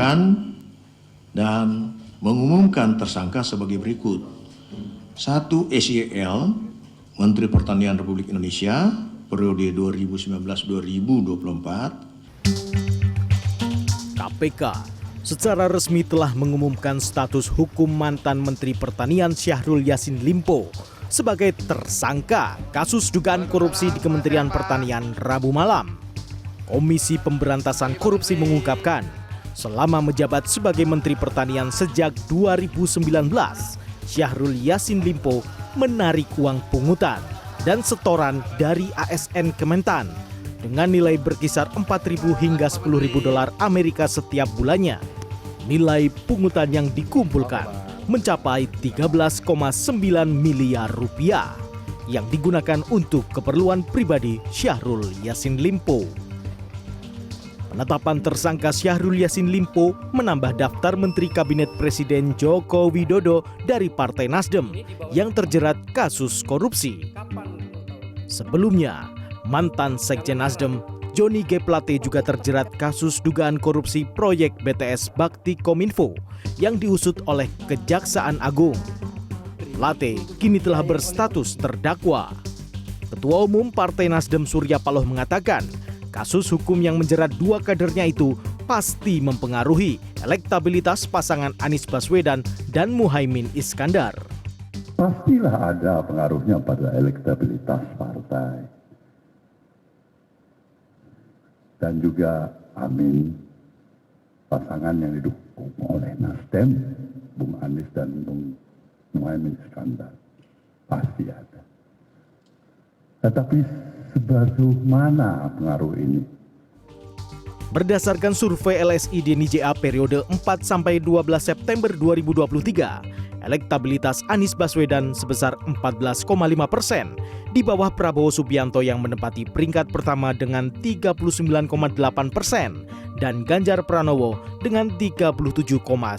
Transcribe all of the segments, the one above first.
dan mengumumkan tersangka sebagai berikut. 1. SYL, Menteri Pertanian Republik Indonesia, periode 2019-2024. KPK secara resmi telah mengumumkan status hukum mantan Menteri Pertanian Syahrul Yassin Limpo sebagai tersangka kasus dugaan korupsi di Kementerian Pertanian Rabu malam. Komisi Pemberantasan Korupsi mengungkapkan, selama menjabat sebagai Menteri Pertanian sejak 2019, Syahrul Yassin Limpo menarik uang pungutan dan setoran dari ASN Kementan dengan nilai berkisar 4.000 hingga 10.000 dolar Amerika setiap bulannya. Nilai pungutan yang dikumpulkan mencapai 13,9 miliar rupiah yang digunakan untuk keperluan pribadi Syahrul Yassin Limpo. Penetapan tersangka Syahrul Yassin Limpo menambah daftar Menteri Kabinet Presiden Joko Widodo dari Partai Nasdem yang terjerat kasus korupsi. Sebelumnya, mantan Sekjen Nasdem Johnny G. Plate juga terjerat kasus dugaan korupsi proyek BTS Bakti Kominfo yang diusut oleh Kejaksaan Agung. Plate kini telah berstatus terdakwa. Ketua Umum Partai Nasdem Surya Paloh mengatakan, kasus hukum yang menjerat dua kadernya itu pasti mempengaruhi elektabilitas pasangan Anies Baswedan dan Muhaimin Iskandar. Pastilah ada pengaruhnya pada elektabilitas partai. Dan juga Amin, pasangan yang didukung oleh Nasdem, Bung Anies dan Bung Muhaimin Iskandar. Pasti ada. Tetapi sebagaimana pengaruh ini? Berdasarkan survei LSI DNIJA periode 4-12 September 2023, elektabilitas Anies Baswedan sebesar 14,5%, di bawah Prabowo Subianto yang menempati peringkat pertama dengan 39,8% dan Ganjar Pranowo dengan 37,9%.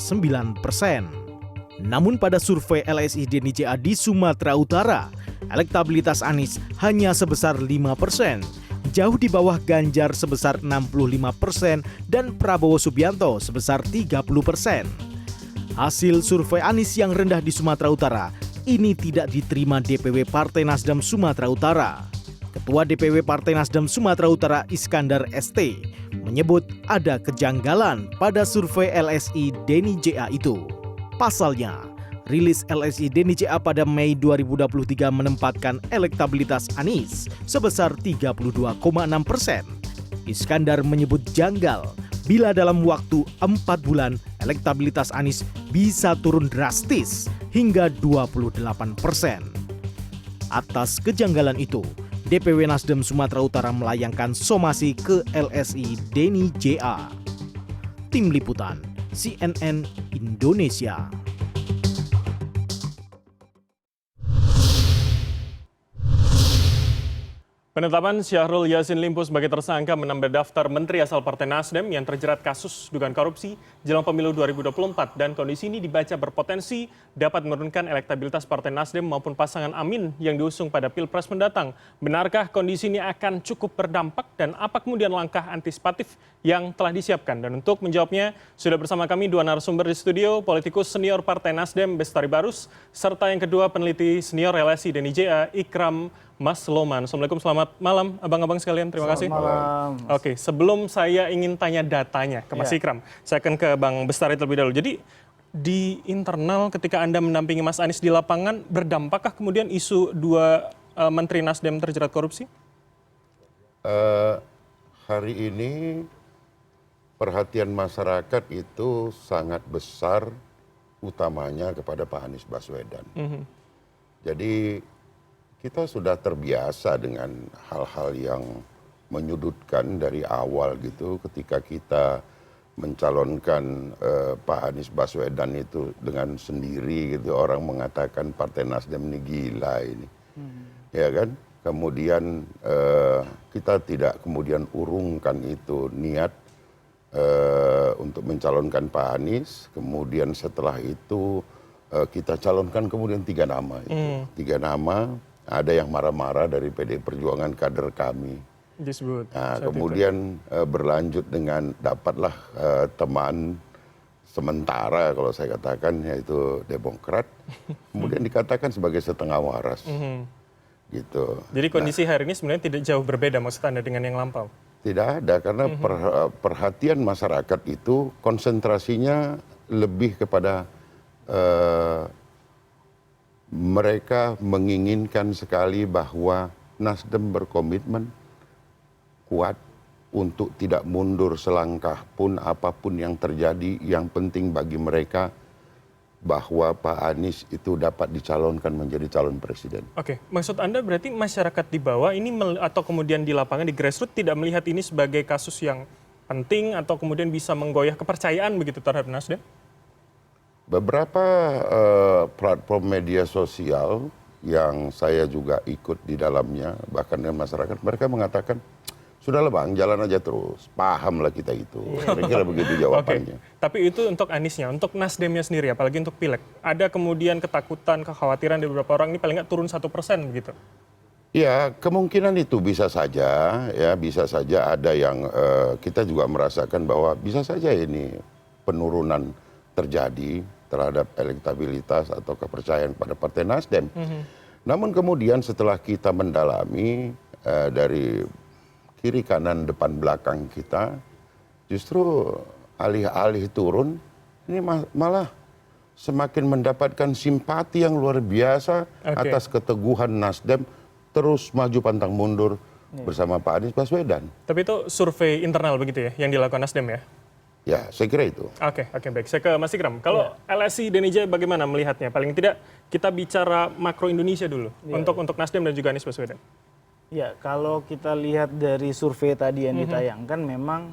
Namun pada survei LSI DNIJA di Sumatera Utara, elektabilitas Anies hanya sebesar 5%, jauh di bawah Ganjar sebesar 65% dan Prabowo Subianto sebesar 30%. Hasil survei Anies yang rendah di Sumatera Utara ini tidak diterima DPW Partai Nasdem Sumatera Utara. Ketua DPW Partai Nasdem Sumatera Utara Iskandar ST menyebut ada kejanggalan pada survei LSI DNIJA itu. Pasalnya, rilis LSI DNIJA pada Mei 2023 menempatkan elektabilitas Anies sebesar 32,6%. Iskandar menyebut janggal bila dalam waktu 4 bulan elektabilitas Anies bisa turun drastis hingga 28%. Atas kejanggalan itu, DPW Nasdem Sumatera Utara melayangkan somasi ke LSI DNIJA. Tim Liputan CNN Indonesia. Penetapan Syahrul Yassin Limpo sebagai tersangka menambah daftar menteri asal Partai Nasdem yang terjerat kasus dugaan korupsi jelang pemilu 2024 dan kondisi ini dibaca berpotensi dapat menurunkan elektabilitas Partai Nasdem maupun pasangan Amin yang diusung pada Pilpres mendatang. Benarkah kondisi ini akan cukup berdampak dan apa kemudian langkah antisipatif yang telah disiapkan? Dan untuk menjawabnya sudah bersama kami dua narasumber di studio, politikus senior Partai Nasdem Bestari Barus, serta yang kedua peneliti senior LSI DNIJA Ikram Masloman. Assalamualaikum, selamat malam abang-abang sekalian, terima kasih. Malam. Oke, sebelum saya ingin tanya datanya ke Mas Ikram, saya akan ke Bang Bestari terlebih dahulu. Jadi di internal ketika Anda mendampingi Mas Anies di lapangan, berdampakkah kemudian isu dua Menteri Nasdem terjerat korupsi? Hari ini perhatian masyarakat itu sangat besar, utamanya kepada Pak Anies Baswedan. Jadi kita sudah terbiasa dengan hal-hal yang menyudutkan dari awal gitu ketika kita mencalonkan Pak Anies Baswedan itu dengan sendiri gitu, orang mengatakan Partai Nasdem ini gila ini. Ya kan? Kemudian kita tidak kemudian urungkan itu niat untuk mencalonkan Pak Anies, kemudian setelah itu kita calonkan kemudian 3 nama itu. 3 nama. Ada yang marah-marah dari PD Perjuangan kader kami. Disebut. Nah, kemudian berlanjut dengan dapatlah teman sementara kalau saya katakan yaitu Demokrat, kemudian dikatakan sebagai setengah waras. Gitu. Jadi kondisi hari ini sebenarnya tidak jauh berbeda maksud Anda dengan yang lampau? Tidak ada, karena perhatian masyarakat itu konsentrasinya lebih kepada mereka menginginkan sekali bahwa Nasdem berkomitmen kuat untuk tidak mundur selangkah pun apapun yang terjadi. Yang penting bagi mereka bahwa Pak Anies itu dapat dicalonkan menjadi calon presiden. Oke, maksud Anda berarti masyarakat di bawah ini atau kemudian di lapangan di grassroots tidak melihat ini sebagai kasus yang penting atau kemudian bisa menggoyah kepercayaan begitu terhadap Nasdem? Beberapa platform media sosial yang saya juga ikut di dalamnya, bahkan dengan masyarakat, mereka mengatakan, sudahlah Bang, jalan aja terus, pahamlah kita itu. Kira-kira begitu jawabannya. Tapi itu untuk Aniesnya, untuk Nasdemnya sendiri, apalagi untuk Pileg, ada kemudian ketakutan, kekhawatiran dari beberapa orang ini paling nggak turun 1% begitu? Ya, kemungkinan itu bisa saja, ya bisa saja ada yang kita juga merasakan bahwa bisa saja ini penurunan terjadi terhadap elektabilitas atau kepercayaan pada Partai Nasdem. Namun kemudian setelah kita mendalami dari kiri kanan depan belakang kita, justru alih-alih turun ini malah semakin mendapatkan simpati yang luar biasa atas keteguhan Nasdem terus maju pantang mundur bersama Pak Anies Baswedan. Tapi itu survei internal begitu ya yang dilakukan Nasdem ya? Ya, saya kira itu. Oke, baik. Saya ke Mas Ikram. Kalau LSI DNJ bagaimana melihatnya? Paling tidak kita bicara makro Indonesia dulu untuk Nasdem dan juga Anies Baswedan. Ya, kalau kita lihat dari survei tadi yang ditayangkan, memang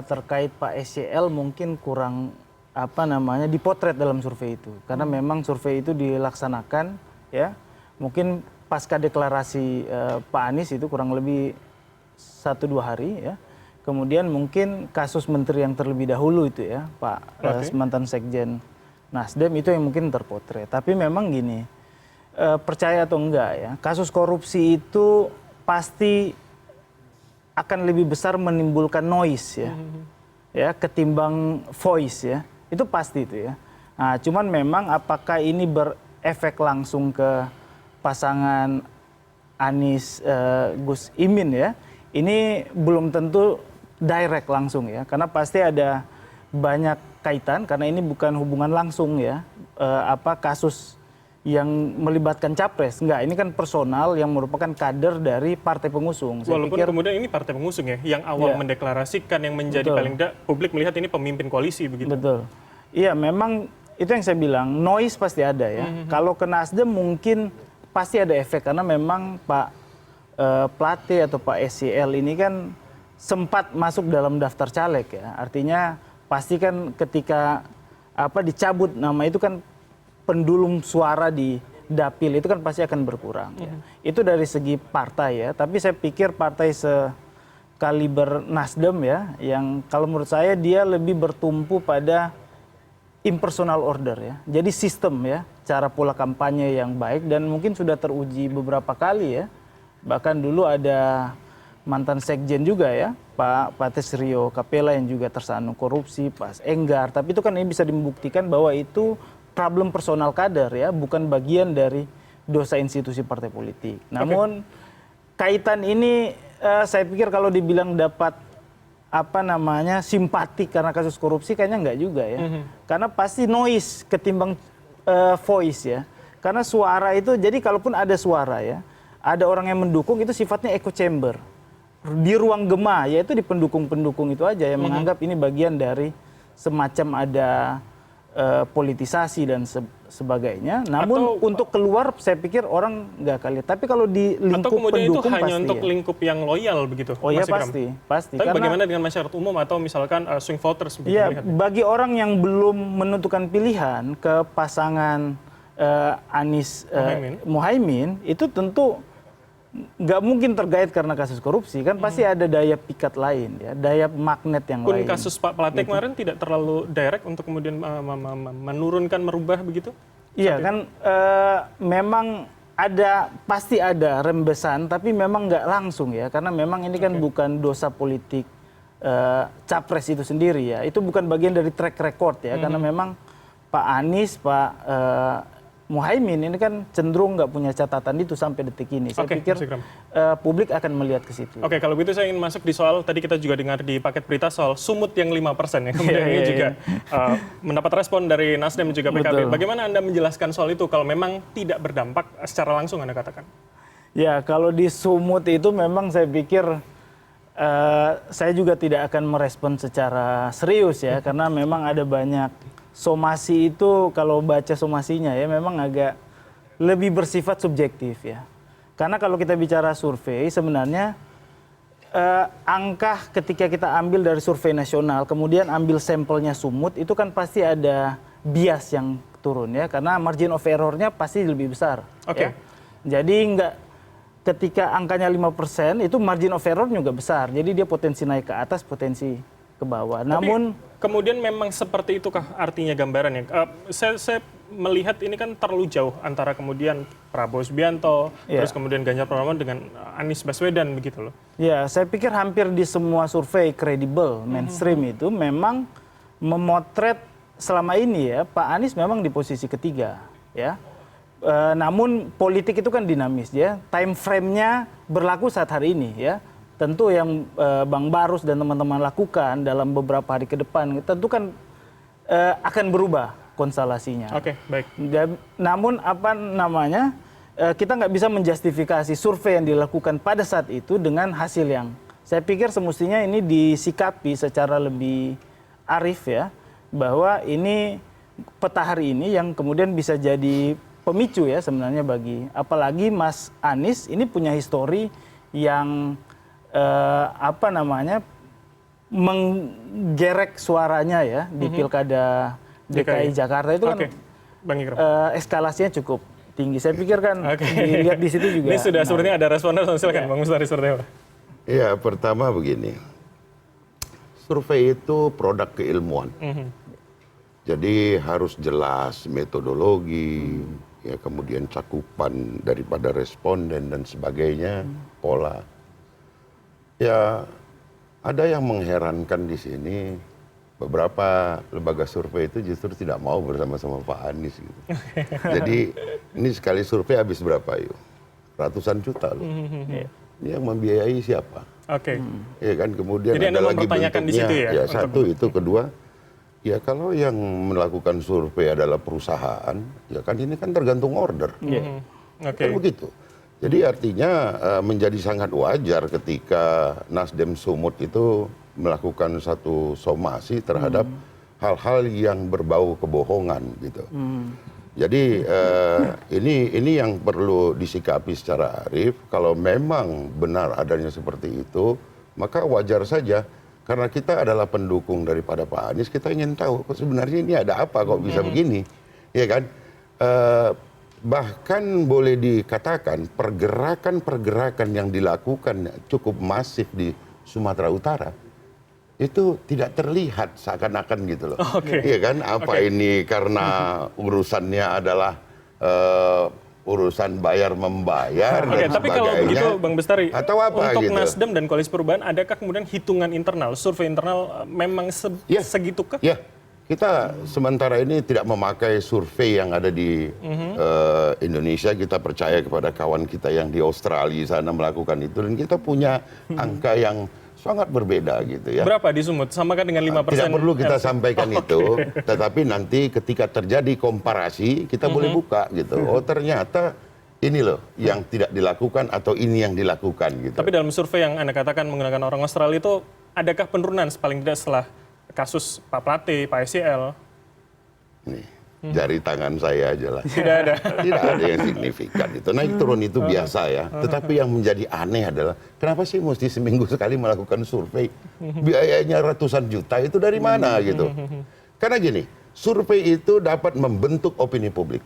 terkait Pak SCL mungkin kurang dipotret dalam survei itu, karena memang survei itu dilaksanakan ya, mungkin pasca deklarasi Pak Anies itu kurang lebih 1-2 hari ya. Kemudian mungkin kasus menteri yang terlebih dahulu itu ya, Pak mantan Sekjen Nasdem itu yang mungkin terpotret. Tapi memang gini, percaya atau enggak ya, kasus korupsi itu pasti akan lebih besar menimbulkan noise ya, ketimbang voice ya, itu pasti itu ya. Nah, cuman memang apakah ini berefek langsung ke pasangan Anies Gus Imin ya, ini belum tentu direct langsung ya, karena pasti ada banyak kaitan, karena ini bukan hubungan langsung ya, kasus yang melibatkan capres. Enggak, ini kan personal yang merupakan kader dari partai pengusung. Walaupun kemudian ini partai pengusung ya, yang awal mendeklarasikan, yang menjadi paling tidak publik melihat ini pemimpin koalisi begitu. Betul. Iya, memang itu yang saya bilang, noise pasti ada ya. Kalau ke Nasdem mungkin pasti ada efek, karena memang Pak Plate atau Pak SCL ini kan sempat masuk dalam daftar caleg ya. Artinya pasti kan ketika dicabut nama itu kan pendulum suara di dapil itu kan pasti akan berkurang ya. Itu dari segi partai ya, tapi saya pikir partai sekaliber Nasdem ya, yang kalau menurut saya dia lebih bertumpu pada impersonal order ya. Jadi sistem ya, cara pola kampanye yang baik dan mungkin sudah teruji beberapa kali ya. Bahkan dulu ada mantan sekjen juga ya, Pak Pates Rio Capella yang juga tersandung korupsi, Pak Enggar. Tapi itu kan ini bisa membuktikan bahwa itu problem personal kader ya, bukan bagian dari dosa institusi partai politik. Namun kaitan ini saya pikir kalau dibilang dapat simpati karena kasus korupsi kayaknya enggak juga ya. Karena pasti noise ketimbang voice ya. Karena suara itu, jadi kalaupun ada suara ya, ada orang yang mendukung itu sifatnya echo chamber. Di ruang gema, yaitu di pendukung-pendukung itu aja yang menganggap ini bagian dari semacam ada politisasi dan sebagainya. Namun untuk keluar saya pikir orang nggak kali. Tapi kalau di lingkup atau kemudian pendukung itu hanya pasti untuk ya. lingkup yang loyal begitu. Oh iya Mas Ikram? pasti. Tapi bagaimana dengan masyarakat umum atau misalkan swing voters? Iya, bagi orang yang belum menentukan pilihan ke pasangan Anies Muhaimin itu tentu nggak mungkin tergait karena kasus korupsi, kan pasti ada daya pikat lain ya, daya magnet yang lain. Kasus Pak Plate kemarin tidak terlalu direct untuk kemudian menurunkan, merubah begitu? Iya kan, memang pasti ada rembesan, tapi memang nggak langsung ya, karena memang ini kan bukan dosa politik capres itu sendiri ya. Itu bukan bagian dari track record ya, karena memang Pak Anies, Pak Muhaimin ini kan cenderung nggak punya catatan itu sampai detik ini. Saya pikir publik akan melihat ke situ. Oke, kalau begitu saya ingin masuk di soal, tadi kita juga dengar di paket berita soal sumut yang 5% ya. Kemudian ini juga mendapat respon dari Nasdem dan juga PKB. Betul. Bagaimana Anda menjelaskan soal itu kalau memang tidak berdampak secara langsung Anda katakan? Ya, kalau di sumut itu memang saya pikir saya juga tidak akan merespon secara serius ya, karena memang ada banyak somasi itu, kalau baca somasinya ya memang agak lebih bersifat subjektif ya. Karena kalau kita bicara survei sebenarnya angka ketika kita ambil dari survei nasional kemudian ambil sampelnya sumut itu kan pasti ada bias yang turun ya, karena margin of error-nya pasti lebih besar. Oke. Ya. Jadi enggak, ketika angkanya 5% itu margin of error juga besar. Jadi dia potensi naik ke atas, potensi ke bawah. Namun kemudian memang seperti itukah artinya gambarannya? Saya melihat ini kan terlalu jauh antara kemudian Prabowo Subianto, terus kemudian Ganjar Pranowo dengan Anies Baswedan begitu loh. Ya, saya pikir hampir di semua survei kredibel mainstream itu memang memotret selama ini ya Pak Anies memang di posisi ketiga ya. Namun politik itu kan dinamis ya. Time frame-nya berlaku saat hari ini ya. Tentu yang Bang Barus dan teman-teman lakukan dalam beberapa hari ke depan tentu kan akan berubah konstelasinya. Oke, baik. Namun apa namanya, kita nggak bisa menjustifikasi survei yang dilakukan pada saat itu dengan hasil yang saya pikir semestinya ini disikapi secara lebih arif ya, bahwa ini peta hari ini yang kemudian bisa jadi pemicu ya sebenarnya bagi, apalagi Mas Anies ini punya histori yang apa namanya menggerek suaranya ya di pilkada DKI Jakarta itu kan Bang Ikram. Eskalasinya cukup tinggi. Saya pikir kan dilihat di situ juga. Ini sudah sepertinya ada responden, silakan Bang Mustari seperti apa? Ya, pertama begini. Survei itu produk keilmuan. Jadi harus jelas metodologi, ya kemudian cakupan daripada responden dan sebagainya, pola. Ya, ada yang mengherankan di sini, beberapa lembaga survei itu justru tidak mau bersama-sama Pak Anies. Gitu. Jadi ini sekali survei habis berapa yuk? Ratusan juta loh. Ini yang membiayai siapa? Oke. Ya kan, kemudian Jadi ada Anda lagi mempertanyakan di bentuknya. situ ya? Ya satu itu, kedua, ya kalau yang melakukan survei adalah perusahaan, ya kan ini kan tergantung order. Kan begitu. Jadi artinya menjadi sangat wajar ketika Nasdem Sumut itu melakukan satu somasi terhadap hal-hal yang berbau kebohongan gitu. Jadi ini yang perlu disikapi secara arif. Kalau memang benar adanya seperti itu, maka wajar saja. Karena kita adalah pendukung daripada Pak Anies, kita ingin tahu kok sebenarnya ini ada apa kok bisa begini, ya kan? Bahkan boleh dikatakan pergerakan-pergerakan yang dilakukan cukup masif di Sumatera Utara itu tidak terlihat seakan-akan gitu loh. Iya kan? Apa ini karena urusannya adalah urusan bayar membayar dan tapi sebagainya. kalau begitu Bang Bestari, atau apa untuk gitu. Nasdem dan Koalisi Perubahan, adakah kemudian hitungan internal, survei internal memang segitukah? Ya, kita sementara ini tidak memakai survei yang ada di Indonesia. Kita percaya kepada kawan kita yang di Australia sana melakukan itu, dan kita punya angka yang sangat berbeda gitu ya. Berapa di Sumut? Samakan dengan 5%? Tidak perlu kita sampaikan itu, tetapi nanti ketika terjadi komparasi kita boleh buka gitu. Oh ternyata ini loh yang tidak dilakukan atau ini yang dilakukan gitu. Tapi dalam survei yang Anda katakan menggunakan orang Australia itu, adakah penurunan paling tidak setelah kasus Pak Plate, Pak SCL? Nih, jari tangan saya aja lah. Tidak ada. Tidak ada yang signifikan itu. Naik turun itu biasa ya. Tetapi yang menjadi aneh adalah kenapa sih mesti seminggu sekali melakukan survei? Biayanya ratusan juta itu dari mana gitu. Karena gini, survei itu dapat membentuk opini publik.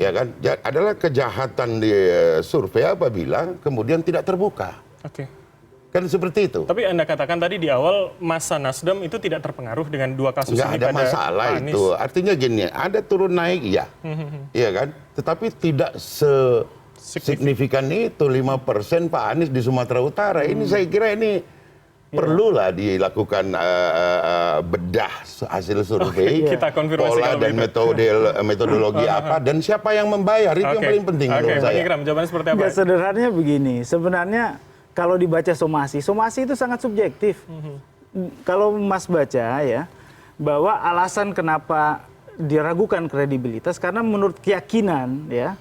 Ya kan? Adalah kejahatan di survei apabila kemudian tidak terbuka. Oke. Kan seperti itu. Tapi Anda katakan tadi di awal masa Nasdem itu tidak terpengaruh dengan dua kasus nggak ini ada pada masalah Pak Anies. itu. Artinya gini, ada turun naik ya. Iya kan? Tetapi tidak signifikan itu 5% Pak Anies di Sumatera Utara. Ini saya kira ini perlulah dilakukan bedah hasil survei, kita konfirmasi pola kalau dan metodologi apa, dan siapa yang membayar, itu yang paling penting menurut Bang saya. Ikram, jawabannya seperti apa? Nggak, sederhananya begini, sebenarnya kalau dibaca somasi itu sangat subjektif. Kalau Mas baca ya, bahwa alasan kenapa diragukan kredibilitas karena menurut keyakinan ya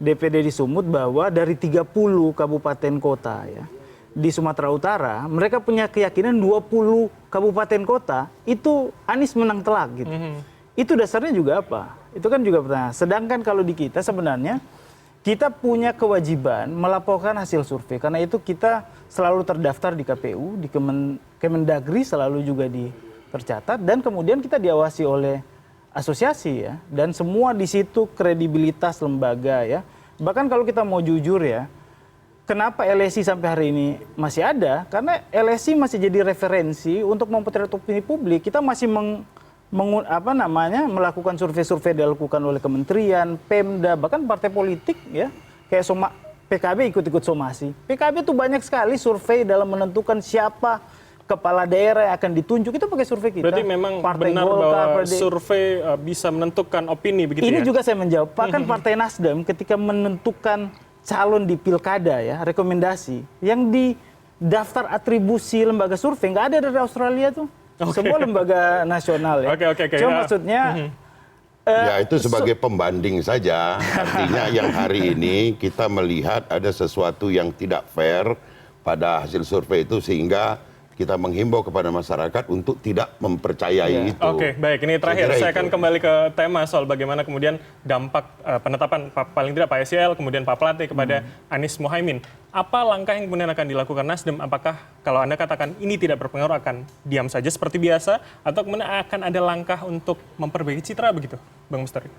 DPD di Sumut bahwa dari 30 kabupaten kota ya di Sumatera Utara, mereka punya keyakinan 20 kabupaten kota itu Anies menang telak gitu. Itu dasarnya juga apa? Itu kan juga pertanyaan. Sedangkan kalau di kita sebenarnya kita punya kewajiban melaporkan hasil survei karena itu kita selalu terdaftar di KPU, di Kemendagri selalu juga tercatat dan kemudian kita diawasi oleh asosiasi ya dan semua di situ kredibilitas lembaga ya. Bahkan kalau kita mau jujur ya, kenapa LSI sampai hari ini masih ada? Karena LSI masih jadi referensi untuk memotret opini publik. Kita masih melakukan survei-survei dilakukan oleh kementerian, Pemda, bahkan partai politik ya, kayak PKB ikut-ikut somasi. PKB itu banyak sekali survei dalam menentukan siapa kepala daerah yang akan ditunjuk, itu pakai survei kita. Berarti memang Partai benar Golkar, bahwa survei bisa menentukan opini begitu ini ya? juga saya menjawab. Bahkan Partai Nasdem ketika menentukan calon di pilkada ya, rekomendasi, yang di daftar atribusi lembaga survei nggak ada dari Australia tuh. Semua lembaga nasional ya. Oke. Cuma maksudnya Ya itu sebagai pembanding saja. Artinya yang hari ini kita melihat ada sesuatu yang tidak fair pada hasil survei itu sehingga kita menghimbau kepada masyarakat untuk tidak mempercayai itu. Oke, baik. Ini terakhir, saya akan kembali ke tema soal bagaimana kemudian dampak penetapan paling tidak Pak SYL, kemudian Pak Plate kepada Anies Mohaimin. Apa langkah yang kemudian akan dilakukan Nasdem? Apakah kalau Anda katakan ini tidak berpengaruh akan diam saja seperti biasa, atau kemudian akan ada langkah untuk memperbaiki citra begitu, Bang Mustari?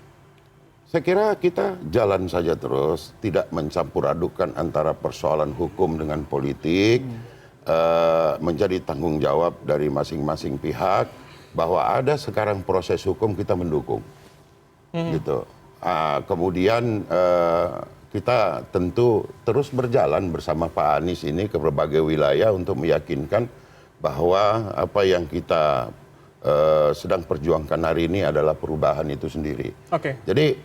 Saya kira kita jalan saja terus, tidak mencampur adukan antara persoalan hukum dengan politik. Menjadi tanggung jawab dari masing-masing pihak bahwa ada sekarang proses hukum kita mendukung, gitu. Kemudian kita tentu terus berjalan bersama Pak Anies ini ke berbagai wilayah untuk meyakinkan bahwa apa yang kita sedang perjuangkan hari ini adalah perubahan itu sendiri. Oke. Jadi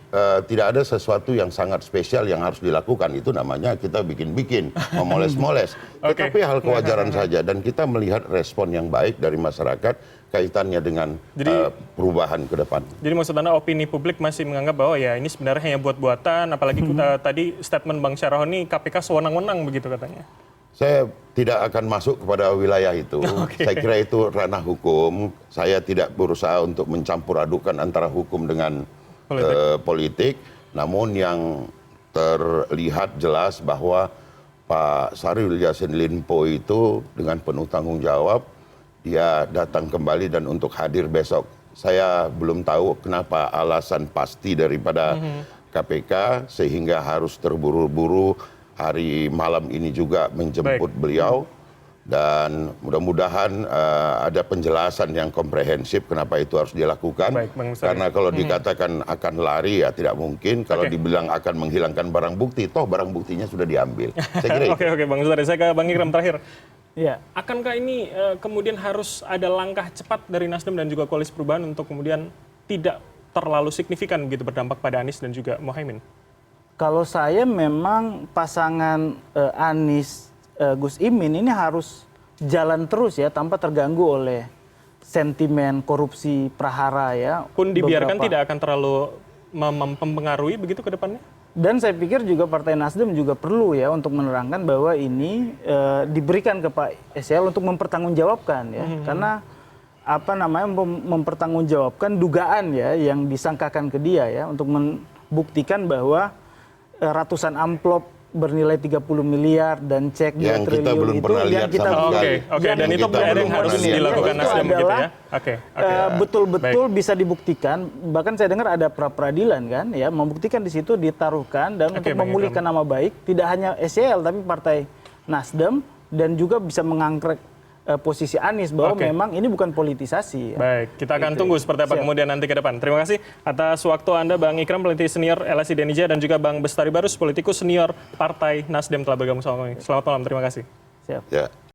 tidak ada sesuatu yang sangat spesial yang harus dilakukan. Itu namanya kita bikin-bikin, memoles-moles. Tetapi hal kewajaran saja. Dan kita melihat respon yang baik dari masyarakat kaitannya dengan perubahan ke depan. Jadi maksud Anda opini publik masih menganggap bahwa ya ini sebenarnya hanya buat-buatan, apalagi tadi statement Bang Syaroni KPK sewenang-wenang begitu katanya. Saya tidak akan masuk kepada wilayah itu. Saya kira itu ranah hukum. Saya tidak berusaha untuk mencampur adukan antara hukum dengan politik. Namun yang terlihat jelas bahwa Pak Syahrul Yassin Limpo itu dengan penuh tanggung jawab, dia datang kembali dan untuk hadir besok. Saya belum tahu kenapa alasan pasti daripada KPK sehingga harus terburu-buru hari malam ini juga menjemput beliau, dan mudah-mudahan ada penjelasan yang komprehensif kenapa itu harus dilakukan. Karena kalau dikatakan akan lari ya tidak mungkin, kalau dibilang akan menghilangkan barang bukti, toh barang buktinya sudah diambil. Saya kira itu. Oke, Bang Mustari, saya ke Bang Ikram terakhir. ya. Akankah ini kemudian harus ada langkah cepat dari Nasdem dan juga Koalisi Perubahan untuk kemudian tidak terlalu signifikan begitu berdampak pada Anies dan juga Mohaimin? Kalau saya memang pasangan Anies Gus Imin ini harus jalan terus ya tanpa terganggu oleh sentimen korupsi prahara ya. Pun dibiarkan tidak akan terlalu mempengaruhi begitu ke depannya? Dan saya pikir juga Partai Nasdem juga perlu ya untuk menerangkan bahwa ini diberikan ke Pak SYL untuk mempertanggungjawabkan ya. Karena mempertanggungjawabkan dugaan ya yang disangkakan ke dia ya untuk membuktikan bahwa ratusan amplop bernilai 30 miliar dan cek 2 triliun kita belum itu pernah lihat sama sekali. Oke, dan itu yang harus dilakukan Nasdem gitu ya. Betul-betul bisa dibuktikan. Bahkan saya dengar ada pra peradilan kan ya, membuktikan di situ ditaruhkan dan untuk memulihkan nama baik tidak hanya SYL tapi Partai Nasdem dan juga bisa mengangkrek posisi Anies bahwa memang ini bukan politisasi. Ya. Baik, kita akan tunggu seperti apa kemudian nanti ke depan. Terima kasih atas waktu Anda Bang Ikram, peneliti senior LSI Denija, dan juga Bang Bestari Barus, politikus senior Partai Nasdem telah bergabung sama kami. Selamat malam, terima kasih. Siap. Ya.